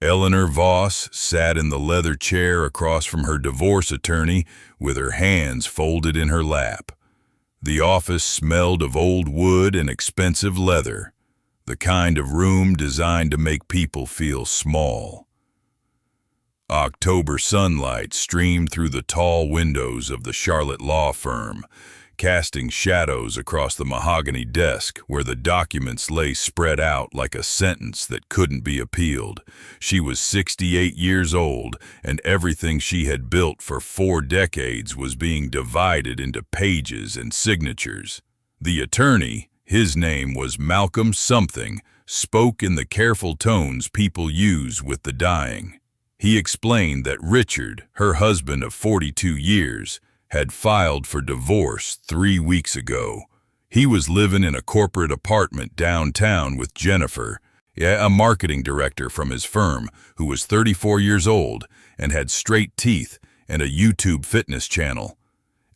Eleanor Voss sat in the leather chair across from her divorce attorney with her hands folded in her lap. The office smelled of old wood and expensive leather, the kind of room designed to make people feel small. October sunlight streamed through the tall windows of the Charlotte law firm, casting shadows across the mahogany desk where the documents lay spread out like a sentence that couldn't be appealed. She was 68 years old, and everything she had built for 4 decades was being divided into pages and signatures. The attorney, his name was Malcolm something, spoke in the careful tones people use with the dying. He explained that Richard, her husband of 42 years, had filed for divorce 3 weeks ago. He was living in a corporate apartment downtown with Jennifer, a marketing director from his firm, who was 34 years old and had straight teeth and a YouTube fitness channel.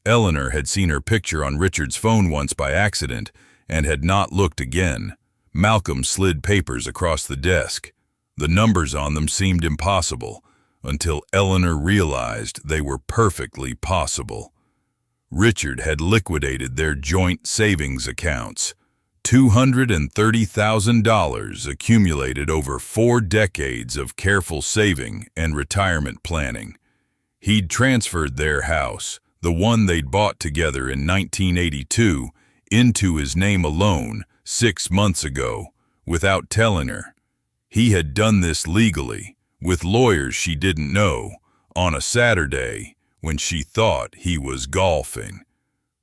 Eleanor had seen her picture on Richard's phone once by accident and had not looked again. Malcolm slid papers across the desk. The numbers on them seemed impossible, until Eleanor realized they were perfectly possible. Richard had liquidated their joint savings accounts. $230,000 accumulated over 4 decades of careful saving and retirement planning. He'd transferred their house, the one they'd bought together in 1982, into his name alone 6 months ago, without telling her. He had done this legally, with lawyers she didn't know, on a Saturday when she thought he was golfing.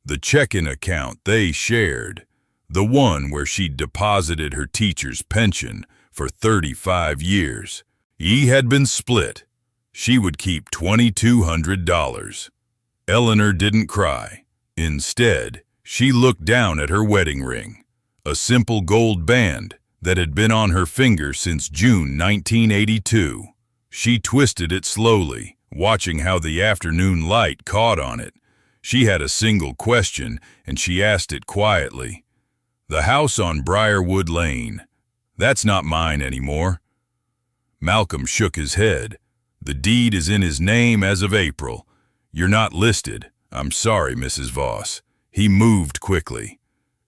The checking account they shared, the one where she'd deposited her teacher's pension for 35 years, he had been split. She would keep $2,200. Eleanor didn't cry. Instead, she looked down at her wedding ring, a simple gold band that had been on her finger since June 1982. She twisted it slowly, watching how the afternoon light caught on it. She had a single question, and she asked it quietly. "The house on Briarwood Lane, that's not mine anymore." Malcolm shook his head. "The deed is in his name as of April. You're not listed. I'm sorry, Mrs. Voss." He moved quickly.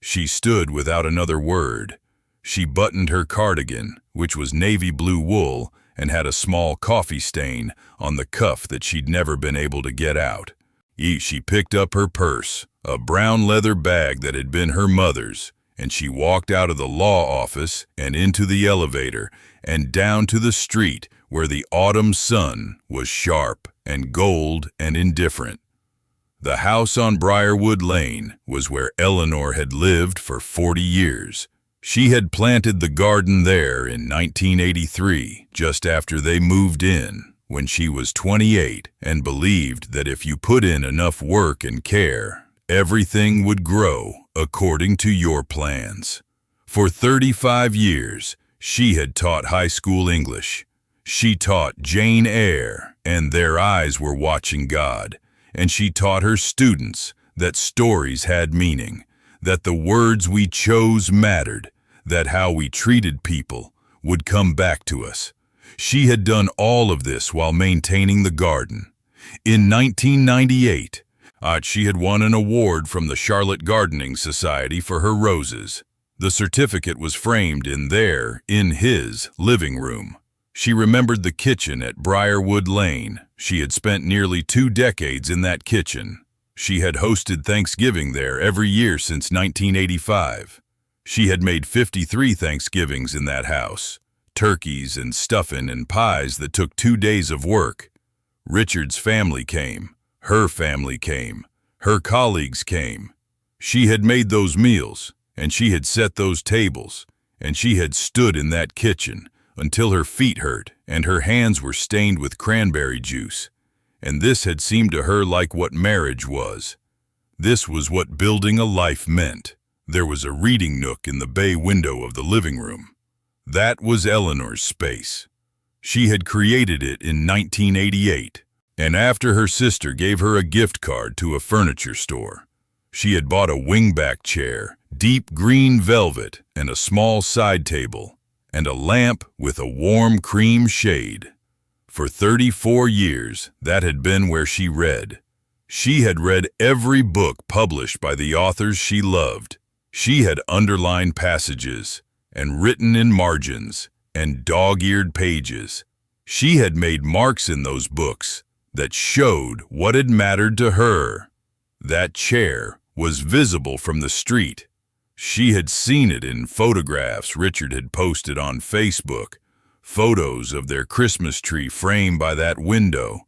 She stood without another word. She buttoned her cardigan, which was navy blue wool, and had a small coffee stain on the cuff that she'd never been able to get out. She picked up her purse, a brown leather bag that had been her mother's, and she walked out of the law office and into the elevator and down to the street where the autumn sun was sharp and gold and indifferent. The house on Briarwood Lane was where Eleanor had lived for 40 years. She had planted the garden there in 1983, just after they moved in, when she was 28, and believed that if you put in enough work and care, everything would grow according to your plans. For 35 years, she had taught high school English. She taught Jane Eyre, and Their Eyes Were Watching God, and she taught her students that stories had meaning, that the words we chose mattered, that how we treated people would come back to us. She had done all of this while maintaining the garden. In 1998, she had won an award from the Charlotte Gardening Society for her roses. The certificate was framed in his living room. She remembered the kitchen at Briarwood Lane. She had spent nearly 2 decades in that kitchen. She had hosted Thanksgiving there every year since 1985. She had made 53 Thanksgivings in that house, turkeys and stuffing and pies that took 2 days of work. Richard's family came, her family came, her colleagues came. She had made those meals, and she had set those tables, and she had stood in that kitchen until her feet hurt and her hands were stained with cranberry juice. And this had seemed to her like what marriage was. This was what building a life meant. There was a reading nook in the bay window of the living room. That was Eleanor's space. She had created it in 1988, and after her sister gave her a gift card to a furniture store. She had bought a wingback chair, deep green velvet, and a small side table. and a lamp with a warm cream shade. For 34 years, that had been where she read. She had read every book published by the authors she loved. She had underlined passages, and written in margins, and dog-eared pages. She had made marks in those books that showed what had mattered to her. That chair was visible from the street. She had seen it in photographs Richard had posted on Facebook, photos of their Christmas tree framed by that window,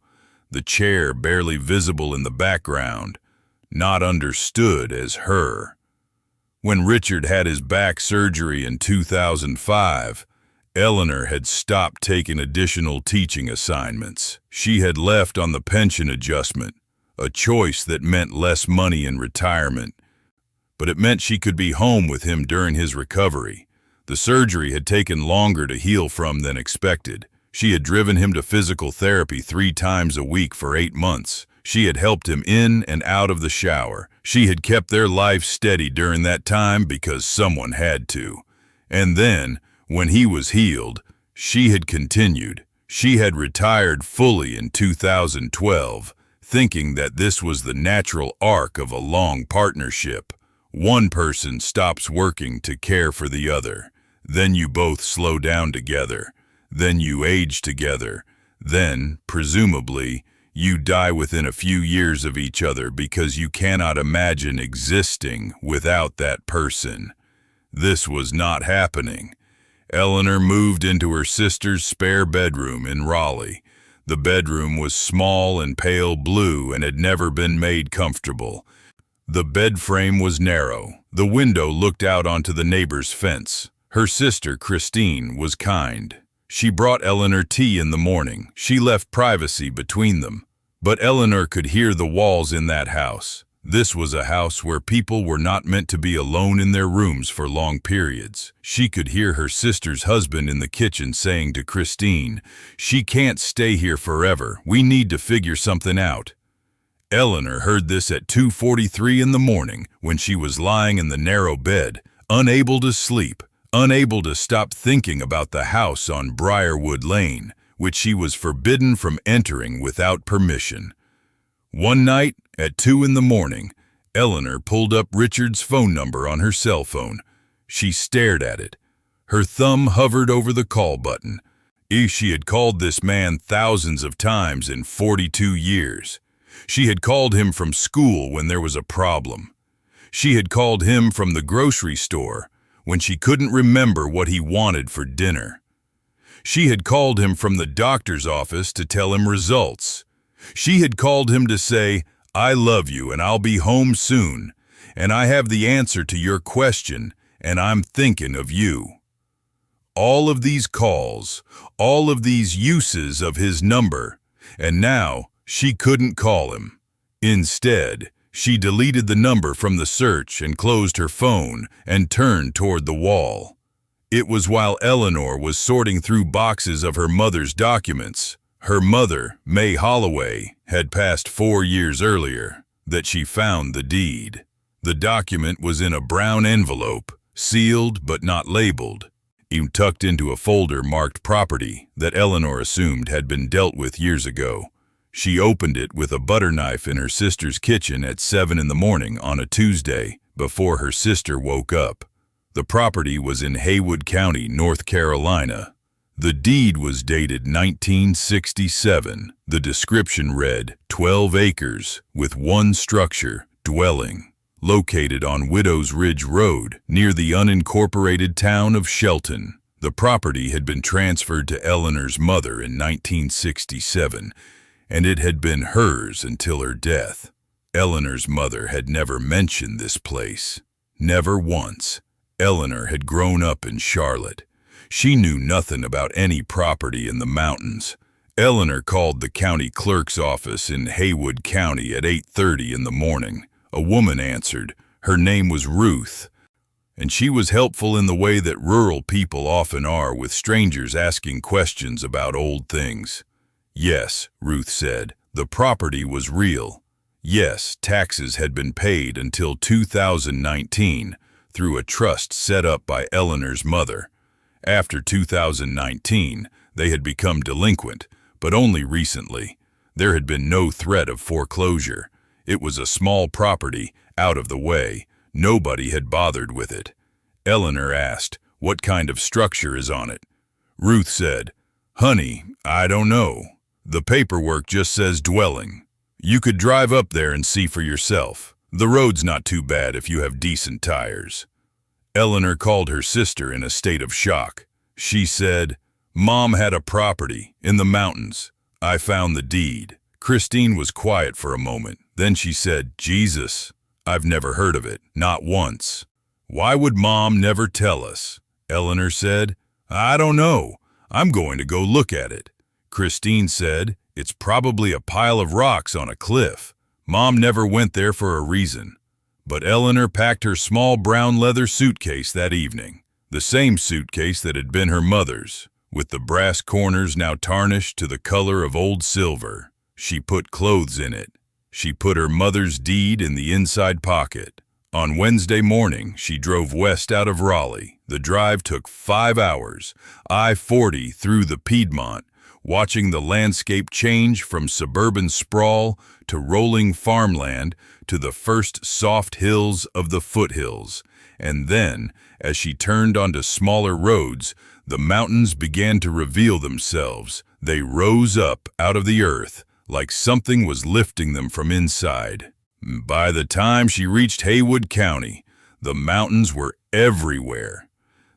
the chair barely visible in the background, not understood as her. When Richard had his back surgery in 2005, Eleanor had stopped taking additional teaching assignments. She had left on the pension adjustment, a choice that meant less money in retirement, but it meant she could be home with him during his recovery. The surgery had taken longer to heal from than expected. She had driven him to physical therapy 3 times a week for 8 months. She had helped him in and out of the shower. She had kept their life steady during that time because someone had to. And then, when he was healed, she had continued. She had retired fully in 2012, thinking that this was the natural arc of a long partnership. One person stops working to care for the other. Then you both slow down together. Then you age together. Then, presumably, you die within a few years of each other because you cannot imagine existing without that person. This was not happening. Eleanor moved into her sister's spare bedroom in Raleigh. The bedroom was small and pale blue and had never been made comfortable. The bed frame was narrow. The window looked out onto the neighbor's fence. Her sister, Christine, was kind. She brought Eleanor tea in the morning. She left privacy between them. But Eleanor could hear the walls in that house. This was a house where people were not meant to be alone in their rooms for long periods. She could hear her sister's husband in the kitchen saying to Christine, "She can't stay here forever. We need to figure something out." Eleanor heard this at 2:43 in the morning when she was lying in the narrow bed, unable to sleep, unable to stop thinking about the house on Briarwood Lane, which she was forbidden from entering without permission. One night, at 2 in the morning, Eleanor pulled up Richard's phone number on her cell phone. She stared at it. Her thumb hovered over the call button. She had called this man thousands of times in 42 years. She had called him from school when there was a problem. She had called him from the grocery store when she couldn't remember what he wanted for dinner. She had called him from the doctor's office to tell him results. She had called him to say, "I love you and I'll be home soon, and I have the answer to your question, and I'm thinking of you." All of these calls, all of these uses of his number, and now she couldn't call him. Instead, she deleted the number from the search and closed her phone and turned toward the wall. It was while Eleanor was sorting through boxes of her mother's documents, her mother, May Holloway, had passed 4 years earlier, that she found the deed. The document was in a brown envelope, sealed but not labeled, tucked into a folder marked property that Eleanor assumed had been dealt with years ago. She opened it with a butter knife in her sister's kitchen at 7 in the morning on a Tuesday, before her sister woke up. The property was in Haywood County, North Carolina. The deed was dated 1967. The description read, 12 acres with 1 structure, dwelling, located on Widow's Ridge Road, near the unincorporated town of Shelton. The property had been transferred to Eleanor's mother in 1967, and it had been hers until her death. Eleanor's mother had never mentioned this place. Never once. Eleanor had grown up in Charlotte. She knew nothing about any property in the mountains. Eleanor called the county clerk's office in Haywood County at 8:30 in the morning. A woman answered. Her name was Ruth, and she was helpful in the way that rural people often are with strangers asking questions about old things. Yes, Ruth said, the property was real. Yes, taxes had been paid until 2019 through a trust set up by Eleanor's mother. After 2019, they had become delinquent, but only recently. There had been no threat of foreclosure. It was a small property, out of the way. Nobody had bothered with it. Eleanor asked, "What kind of structure is on it?" Ruth said, "Honey, I don't know. The paperwork just says dwelling. You could drive up there and see for yourself. The road's not too bad if you have decent tires." Eleanor called her sister in a state of shock. She said, "Mom had a property in the mountains. I found the deed." Christine was quiet for a moment. Then she said, "Jesus, I've never heard of it, not once." "Why would Mom never tell us?" Eleanor said, "I don't know. I'm going to go look at it." Christine said, "It's probably a pile of rocks on a cliff. Mom never went there for a reason." But Eleanor packed her small brown leather suitcase that evening, the same suitcase that had been her mother's, with the brass corners now tarnished to the color of old silver. She put clothes in it. She put her mother's deed in the inside pocket. On Wednesday morning, she drove west out of Raleigh. The drive took 5 hours, I-40 through the Piedmont, watching the landscape change from suburban sprawl to rolling farmland to the first soft hills of the foothills. And then, as she turned onto smaller roads, the mountains began to reveal themselves. They rose up out of the earth, like something was lifting them from inside. By the time she reached Haywood County, the mountains were everywhere.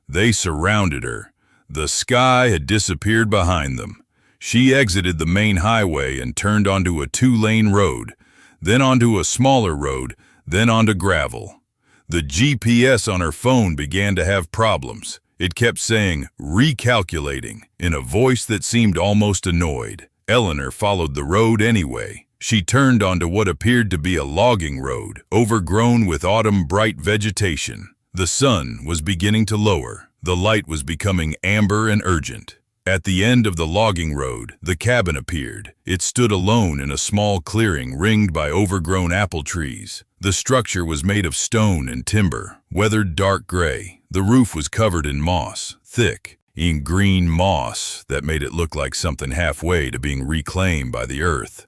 They surrounded her. The sky had disappeared behind them. She exited the main highway and turned onto a 2-lane road, then onto a smaller road, then onto gravel. The GPS on her phone began to have problems. It kept saying, "Recalculating," in a voice that seemed almost annoyed. Eleanor followed the road anyway. She turned onto what appeared to be a logging road, overgrown with autumn bright vegetation. The sun was beginning to lower. The light was becoming amber and urgent. At the end of the logging road, the cabin appeared. It stood alone in a small clearing ringed by overgrown apple trees. The structure was made of stone and timber, weathered dark gray. The roof was covered in moss, thick, in green moss that made it look like something halfway to being reclaimed by the earth.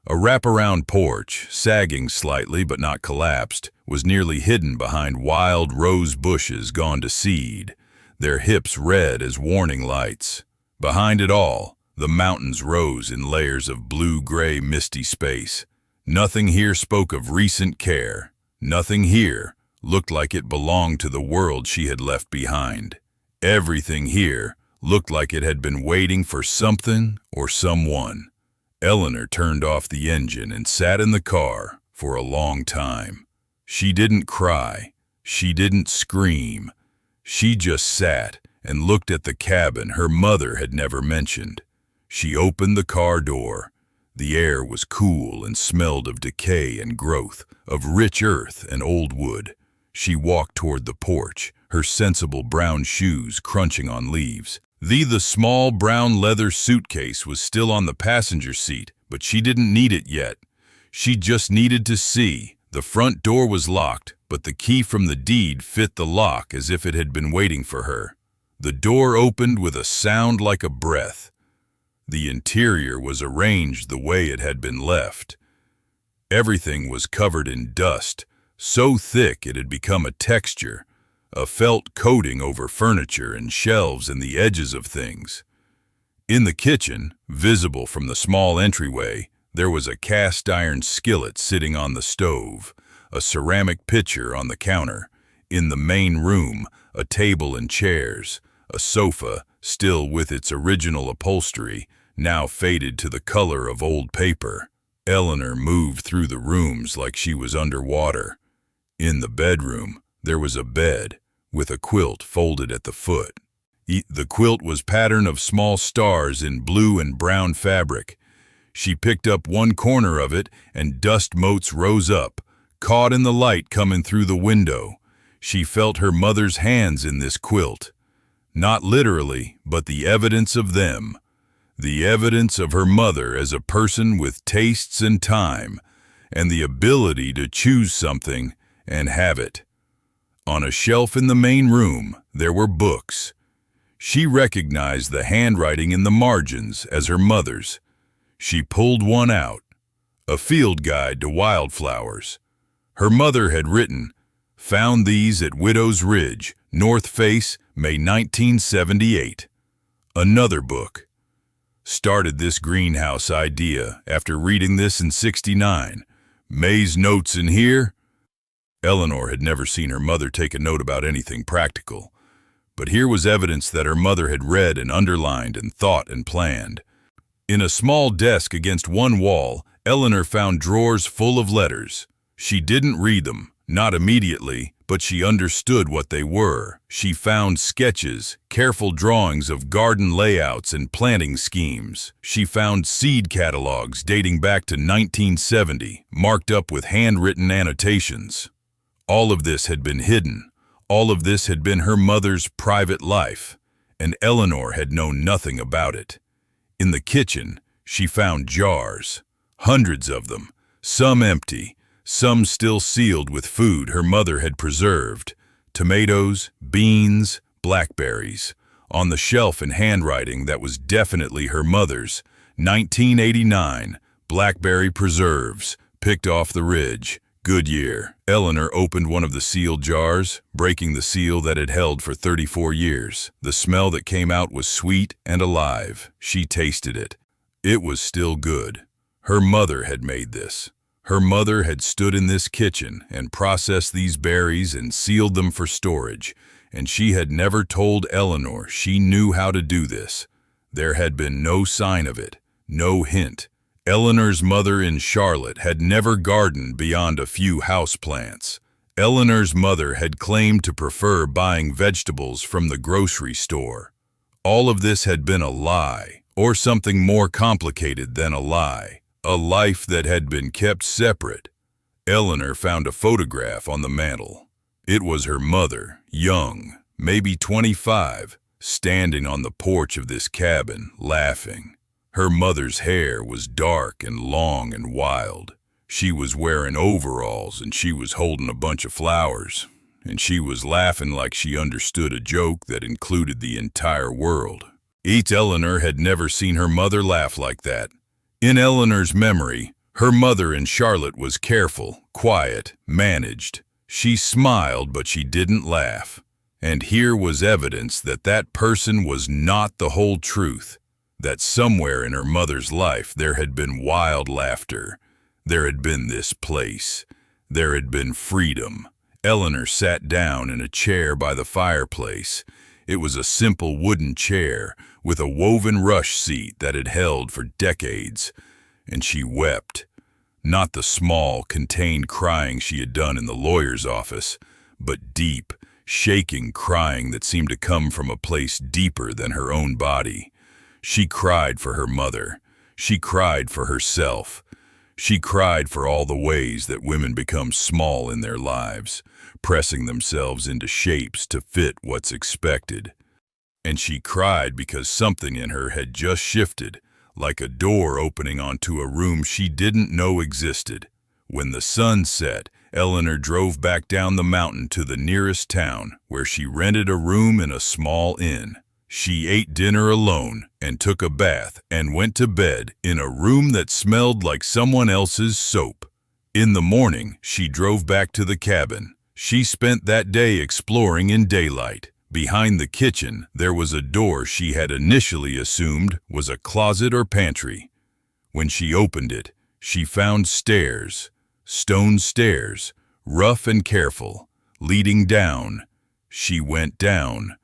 A wraparound porch, sagging slightly but not collapsed, was nearly hidden behind wild rose bushes gone to seed, their hips red as warning lights. Behind it all, the mountains rose in layers of blue-gray misty space. Nothing here spoke of recent care. Nothing here looked like it belonged to the world she had left behind. Everything here looked like it had been waiting for something or someone. Eleanor turned off the engine and sat in the car for a long time. She didn't cry. She didn't scream. She just sat and looked at the cabin her mother had never mentioned. She opened the car door. The air was cool and smelled of decay and growth, of rich earth and old wood. She walked toward the porch, her sensible brown shoes crunching on leaves. The small brown leather suitcase was still on the passenger seat, but she didn't need it yet. She just needed to see. The front door was locked, but the key from the deed fit the lock as if it had been waiting for her. The door opened with a sound like a breath. The interior was arranged the way it had been left. Everything was covered in dust, so thick it had become a texture, a felt coating over furniture and shelves and the edges of things. In the kitchen, visible from the small entryway, there was a cast-iron skillet sitting on the stove, a ceramic pitcher on the counter. In the main room, a table and chairs, a sofa, still with its original upholstery, now faded to the color of old paper. Eleanor moved through the rooms like she was underwater. In the bedroom, there was a bed, with a quilt folded at the foot. The quilt was patterned of small stars in blue and brown fabric. She picked up one corner of it and dust motes rose up, caught in the light coming through the window. She felt her mother's hands in this quilt. Not literally, but the evidence of them. The evidence of her mother as a person with tastes and time, and the ability to choose something and have it. On a shelf in the main room, there were books. She recognized the handwriting in the margins as her mother's. She pulled one out, a field guide to wildflowers. Her mother had written, "Found these at Widow's Ridge, North Face, May 1978. Another book. Started this greenhouse idea after reading this in '69. May's notes in here." Eleanor had never seen her mother take a note about anything practical, but here was evidence that her mother had read and underlined and thought and planned. In a small desk against one wall, Eleanor found drawers full of letters. She didn't read them, not immediately, but she understood what they were. She found sketches, careful drawings of garden layouts and planting schemes. She found seed catalogs dating back to 1970, marked up with handwritten annotations. All of this had been hidden. All of this had been her mother's private life, and Eleanor had known nothing about it. In the kitchen, she found jars, hundreds of them, some empty, some still sealed with food her mother had preserved. Tomatoes, beans, blackberries. On the shelf in handwriting that was definitely her mother's, 1989, blackberry preserves, picked off the ridge. Good year. Eleanor opened one of the sealed jars, breaking the seal that had held for 34 years. The smell that came out was sweet and alive. She tasted it. It was still good. Her mother had made this. Her mother had stood in this kitchen and processed these berries and sealed them for storage, and she had never told Eleanor she knew how to do this. There had been no sign of it, no hint. Eleanor's mother in Charlotte had never gardened beyond a few houseplants. Eleanor's mother had claimed to prefer buying vegetables from the grocery store. All of this had been a lie, or something more complicated than a lie. A life that had been kept separate. Eleanor found a photograph on the mantel. It was her mother, young, maybe 25, standing on the porch of this cabin, laughing. Her mother's hair was dark and long and wild. She was wearing overalls and she was holding a bunch of flowers, and she was laughing like she understood a joke that included the entire world. Eleanor had never seen her mother laugh like that. In Eleanor's memory, her mother in Charlotte was careful, quiet, managed. She smiled, but she didn't laugh. And here was evidence that that person was not the whole truth, that somewhere in her mother's life there had been wild laughter. There had been this place. There had been freedom. Eleanor sat down in a chair by the fireplace. It was a simple wooden chair with a woven rush seat that had held for decades, and she wept. Not the small, contained crying she had done in the lawyer's office, but deep, shaking crying that seemed to come from a place deeper than her own body. She cried for her mother. She cried for herself. She cried for all the ways that women become small in their lives, pressing themselves into shapes to fit what's expected. And she cried because something in her had just shifted, like a door opening onto a room she didn't know existed. When the sun set, Eleanor drove back down the mountain to the nearest town, where she rented a room in a small inn. She ate dinner alone and took a bath and went to bed in a room that smelled like someone else's soap. In the morning, she drove back to the cabin. She spent that day exploring in daylight. Behind the kitchen, there was a door she had initially assumed was a closet or pantry. When she opened it, she found stairs, stone stairs, rough and careful, leading down. She went down.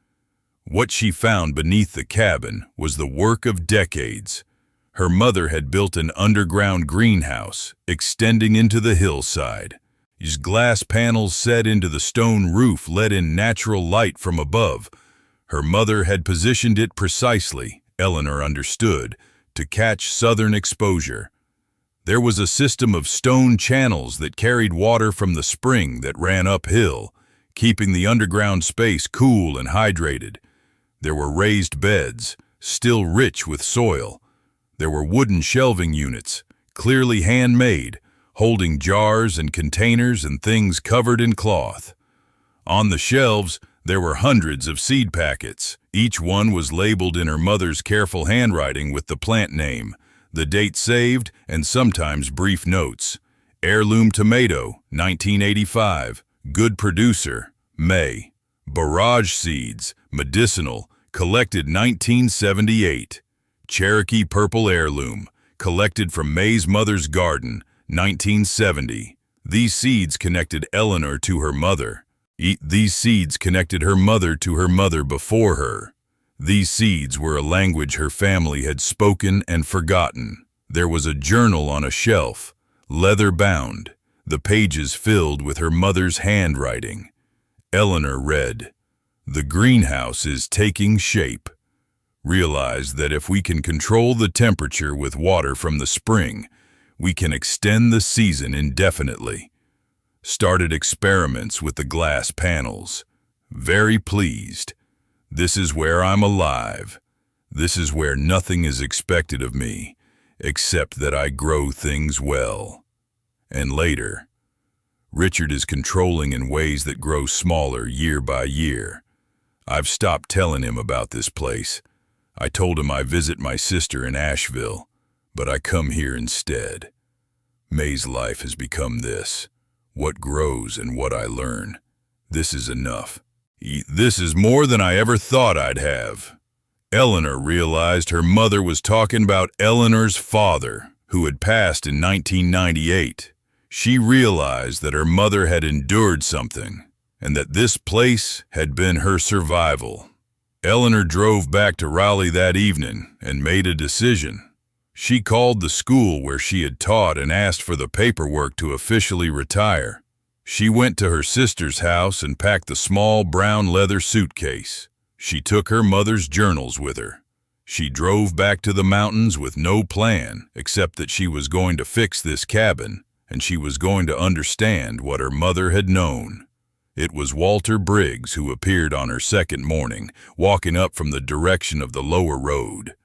What she found beneath the cabin was the work of decades. Her mother had built an underground greenhouse extending into the hillside. These glass panels set into the stone roof let in natural light from above. Her mother had positioned it precisely, Eleanor understood, to catch southern exposure. There was a system of stone channels that carried water from the spring that ran uphill, keeping the underground space cool and hydrated. There were raised beds, still rich with soil. There were wooden shelving units, clearly handmade, holding jars and containers and things covered in cloth. On the shelves, There were hundreds of seed packets. Each one was labeled in her mother's careful handwriting with the plant name, the date saved, and sometimes brief notes. Heirloom tomato, 1985. Good producer, May. Barrage seeds, medicinal, collected 1978. Cherokee purple heirloom, collected from May's mother's garden, 1970. These seeds connected Eleanor to her mother. These seeds connected her mother to her mother before her. These seeds were a language her family had spoken and forgotten. There was a journal on a shelf, leather-bound, the pages filled with her mother's handwriting. Eleanor read, "The greenhouse is taking shape. Realize that if we can control the temperature with water from the spring, we can extend the season indefinitely. Started experiments with the glass panels. Very pleased. This is where I'm alive. This is where nothing is expected of me, except that I grow things well." And later, Richard is controlling in ways that grow smaller year by year. I've stopped telling him about this place. I told him I visit my sister in Asheville, but I come here instead. May's life has become this. What grows and what I learn. This is enough. This is more than I ever thought I'd have. Eleanor realized her mother was talking about Eleanor's father, who had passed in 1998. She realized that her mother had endured something, and that this place had been her survival. Eleanor drove back to Raleigh that evening and made a decision. She called the school where she had taught and asked for the paperwork to officially retire. She went to her sister's house and packed the small brown leather suitcase. She took her mother's journals with her. She drove back to the mountains with no plan except that she was going to fix this cabin, and she was going to understand what her mother had known. It was Walter Briggs who appeared on her second morning, walking up from the direction of the lower road.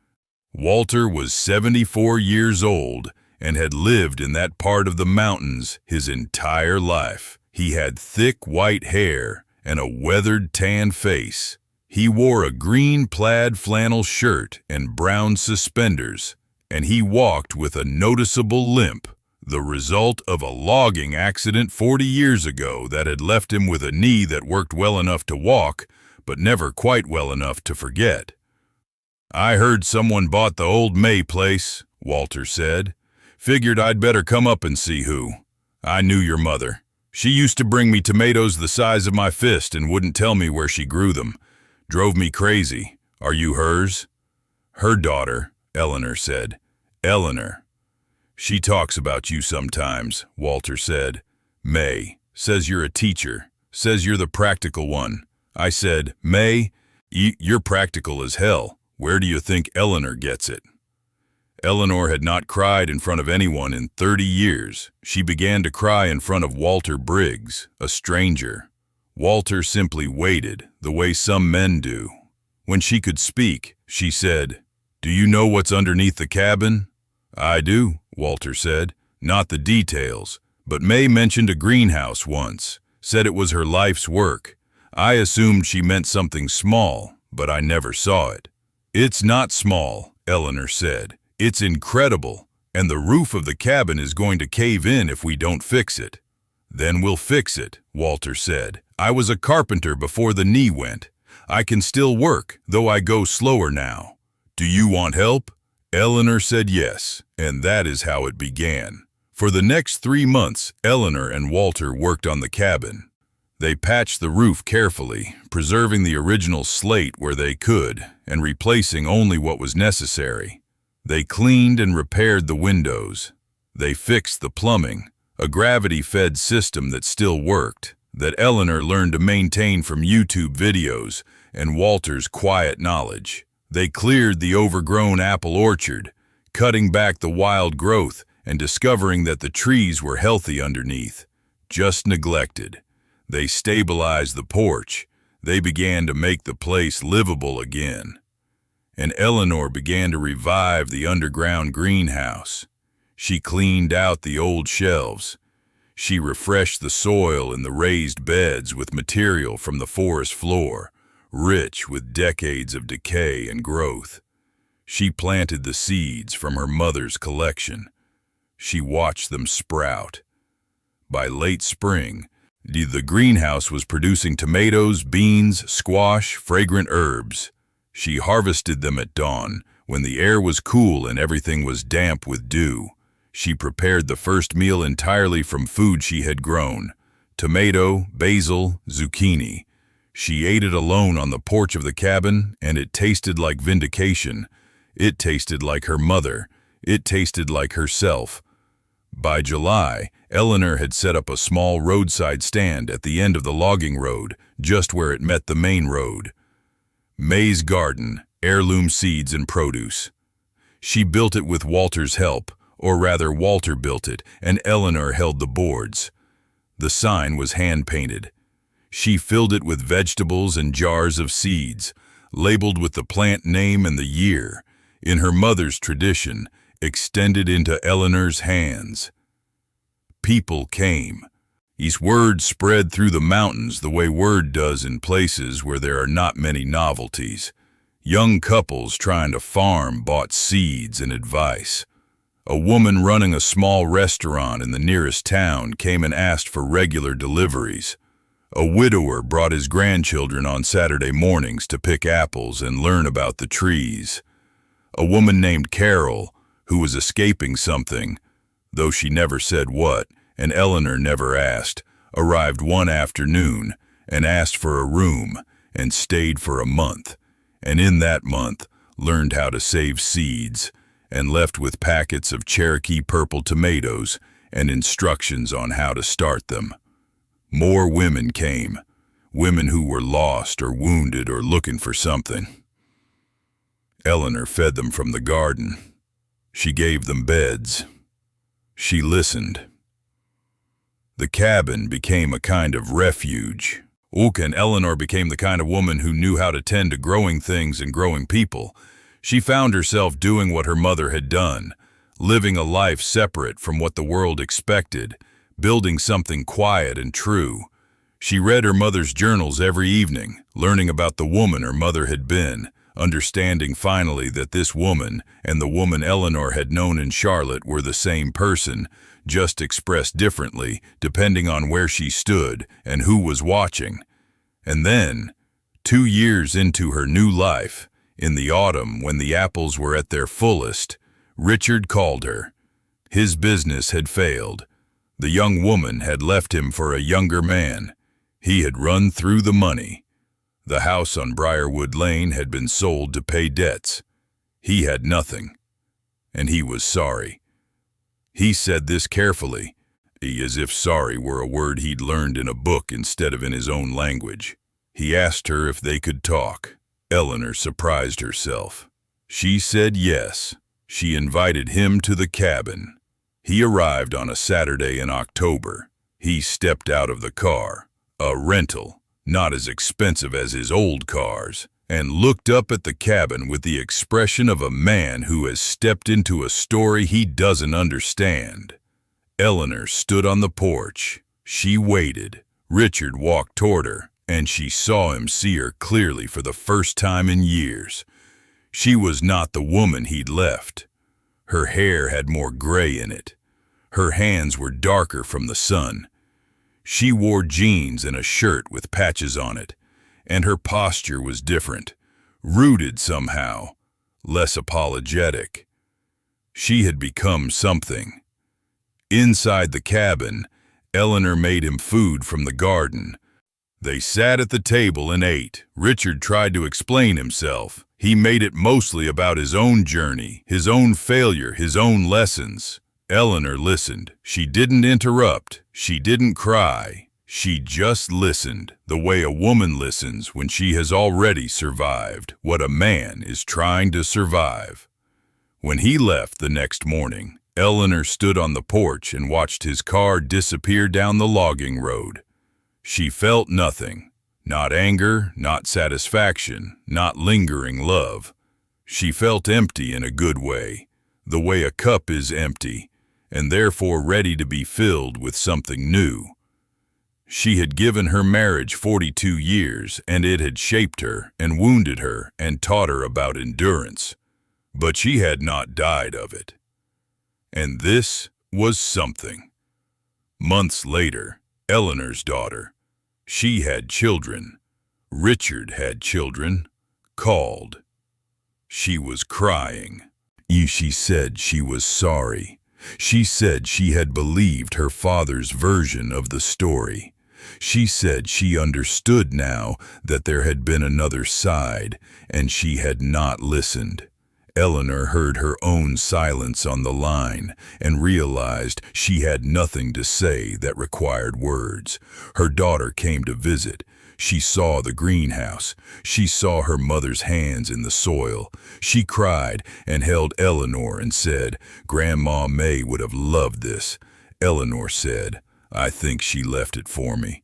Walter was 74 years old and had lived in that part of the mountains his entire life. He had thick white hair and a weathered tan face. He wore a green plaid flannel shirt and brown suspenders, and he walked with a noticeable limp, the result of a logging accident 40 years ago that had left him with a knee that worked well enough to walk, but never quite well enough to forget. "I heard someone bought the old May place," Walter said. "Figured I'd better come up and see who. I knew your mother. She used to bring me tomatoes the size of my fist and wouldn't tell me where she grew them. Drove me crazy. Are you hers?" "Her daughter," Eleanor said. "Eleanor. She talks about you sometimes," Walter said. "May. Says you're a teacher. Says you're the practical one." I said, "May, you're practical as hell. Where do you think Eleanor gets it?" Eleanor had not cried in front of anyone in 30 years. She began to cry in front of Walter Briggs, a stranger. Walter simply waited, the way some men do. When she could speak, she said, "Do you know what's underneath the cabin?" "I do," Walter said. "Not the details, but May mentioned a greenhouse once, said it was her life's work. I assumed she meant something small, but I never saw it." "It's not small," Eleanor said. "It's incredible, and the roof of the cabin is going to cave in if we don't fix it." "Then we'll fix it," Walter said. "I was a carpenter before the knee went. I can still work, though I go slower now. Do you want help?" Eleanor said yes, and that is how it began. For the next 3 months, Eleanor and Walter worked on the cabin. They patched the roof carefully, preserving the original slate where they could, and replacing only what was necessary. They cleaned and repaired the windows. They fixed the plumbing, a gravity-fed system that still worked, that Eleanor learned to maintain from YouTube videos and Walter's quiet knowledge. They cleared the overgrown apple orchard, cutting back the wild growth and discovering that the trees were healthy underneath, just neglected. They stabilized the porch. They began to make the place livable again. And Eleanor began to revive the underground greenhouse. She cleaned out the old shelves. She refreshed the soil in the raised beds with material from the forest floor, rich with decades of decay and growth. She planted the seeds from her mother's collection. She watched them sprout. By late spring, the greenhouse was producing tomatoes, beans, squash, fragrant herbs. She harvested them at dawn, when the air was cool and everything was damp with dew. She prepared the first meal entirely from food she had grown: tomato, basil, zucchini. She ate it alone on the porch of the cabin, and it tasted like vindication. It tasted like her mother. It tasted like herself. By July, Eleanor had set up a small roadside stand at the end of the logging road, just where it met the main road. May's Garden, Heirloom Seeds and Produce. She built it with Walter's help, or rather Walter built it, and Eleanor held the boards. The sign was hand-painted. She filled it with vegetables and jars of seeds, labeled with the plant name and the year, in her mother's tradition, extended into Eleanor's hands. People came. His word spread through the mountains the way word does in places where there are not many novelties. Young couples trying to farm bought seeds and advice. A woman running a small restaurant in the nearest town came and asked for regular deliveries. A widower brought his grandchildren on Saturday mornings to pick apples and learn about the trees. A woman named Carol, who was escaping something, though she never said what, and Eleanor never asked, arrived one afternoon and asked for a room and stayed for a month, and in that month learned how to save seeds and left with packets of Cherokee purple tomatoes and instructions on how to start them. More women came, women who were lost or wounded or looking for something. Eleanor fed them from the garden. She gave them beds. She listened. The cabin became a kind of refuge. And Eleanor became the kind of woman who knew how to tend to growing things and growing people. She found herself doing what her mother had done, living a life separate from what the world expected, building something quiet and true. She read her mother's journals every evening, learning about the woman her mother had been, understanding finally that this woman and the woman Eleanor had known in Charlotte were the same person, just expressed differently depending on where she stood and who was watching. And then, 2 years into her new life, in the autumn when the apples were at their fullest, Richard called her. His business had failed. The young woman had left him for a younger man. He had run through the money. The house on Briarwood Lane had been sold to pay debts. He had nothing, and he was sorry. He said this carefully, as if sorry were a word he'd learned in a book instead of in his own language. He asked her if they could talk. Eleanor surprised herself. She said yes. She invited him to the cabin. He arrived on a Saturday in October. He stepped out of the car, a rental, not as expensive as his old cars, and looked up at the cabin with the expression of a man who has stepped into a story he doesn't understand. Eleanor stood on the porch. She waited. Richard walked toward her, and she saw him see her clearly for the first time in years. She was not the woman he'd left. Her hair had more gray in it. Her hands were darker from the sun. She wore jeans and a shirt with patches on it, and her posture was different, rooted somehow, less apologetic. She had become something. Inside the cabin, Eleanor made him food from the garden. They sat at the table and ate. Richard tried to explain himself. He made it mostly about his own journey, his own failure, his own lessons. Eleanor listened. She didn't interrupt. She didn't cry. She just listened, the way a woman listens when she has already survived what a man is trying to survive. When he left the next morning, Eleanor stood on the porch and watched his car disappear down the logging road. She felt nothing, not anger, not satisfaction, not lingering love. She felt empty in a good way, the way a cup is empty, and therefore ready to be filled with something new. She had given her marriage 42 years, and it had shaped her and wounded her and taught her about endurance. But she had not died of it. And this was something. Months later, Eleanor's daughter, she had children, Richard had children, called. She was crying. She said she was sorry. She said she had believed her father's version of the story. She said she understood now that there had been another side, and she had not listened. Eleanor heard her own silence on the line and realized she had nothing to say that required words. Her daughter came to visit. She saw the greenhouse. She saw her mother's hands in the soil. She cried and held Eleanor and said, "Grandma May would have loved this." Eleanor said, "I think she left it for me."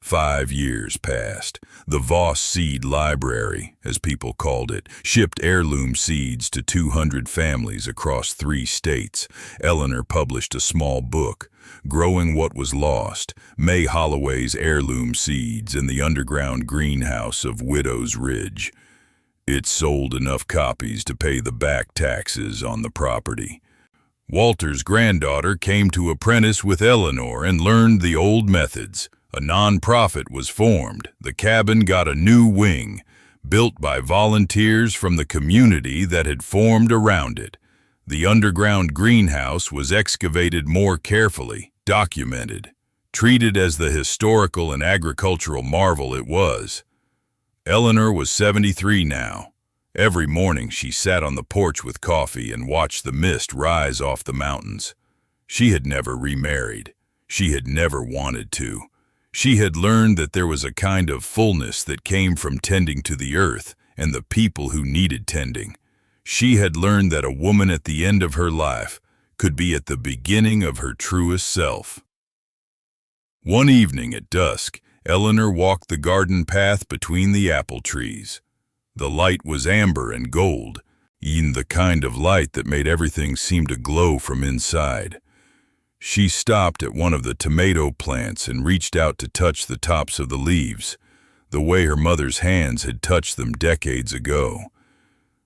5 years passed. The Voss Seed Library, as people called it, shipped heirloom seeds to 200 families across 3 states. Eleanor published a small book, Growing What Was Lost, May Holloway's Heirloom Seeds in the Underground Greenhouse of Widow's Ridge. It sold enough copies to pay the back taxes on the property. Walter's granddaughter came to apprentice with Eleanor and learned the old methods. A non-profit was formed. The cabin got a new wing, built by volunteers from the community that had formed around it. The underground greenhouse was excavated more carefully, documented, treated as the historical and agricultural marvel it was. Eleanor was 73 now. Every morning she sat on the porch with coffee and watched the mist rise off the mountains. She had never remarried. She had never wanted to. She had learned that there was a kind of fullness that came from tending to the earth and the people who needed tending. She had learned that a woman at the end of her life could be at the beginning of her truest self. One evening at dusk, Eleanor walked the garden path between the apple trees. The light was amber and gold, the kind of light that made everything seem to glow from inside. She stopped at one of the tomato plants and reached out to touch the tops of the leaves, the way her mother's hands had touched them decades ago.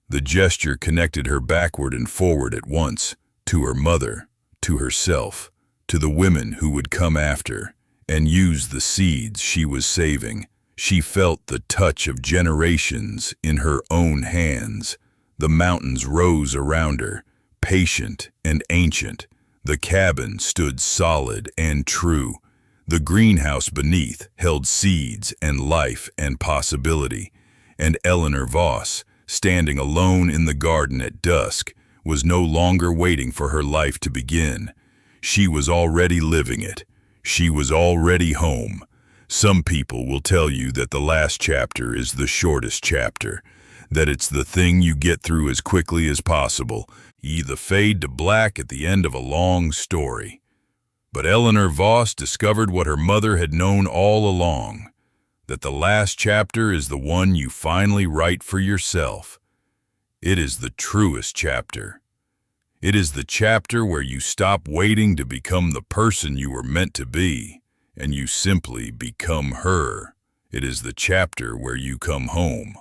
The gesture connected her backward and forward at once, to her mother, to herself, to the women who would come after, and use the seeds she was saving. She felt the touch of generations in her own hands. The mountains rose around her, patient and ancient. The cabin stood solid and true. The greenhouse beneath held seeds and life and possibility. And Eleanor Voss, standing alone in the garden at dusk, was no longer waiting for her life to begin. She was already living it. She was already home. Some people will tell you that the last chapter is the shortest chapter, that it's the thing you get through as quickly as possible, the fade to black at the end of a long story. But Eleanor Voss discovered what her mother had known all along, that the last chapter is the one you finally write for yourself. It is the truest chapter. It is the chapter where you stop waiting to become the person you were meant to be, and you simply become her. It is the chapter where you come home.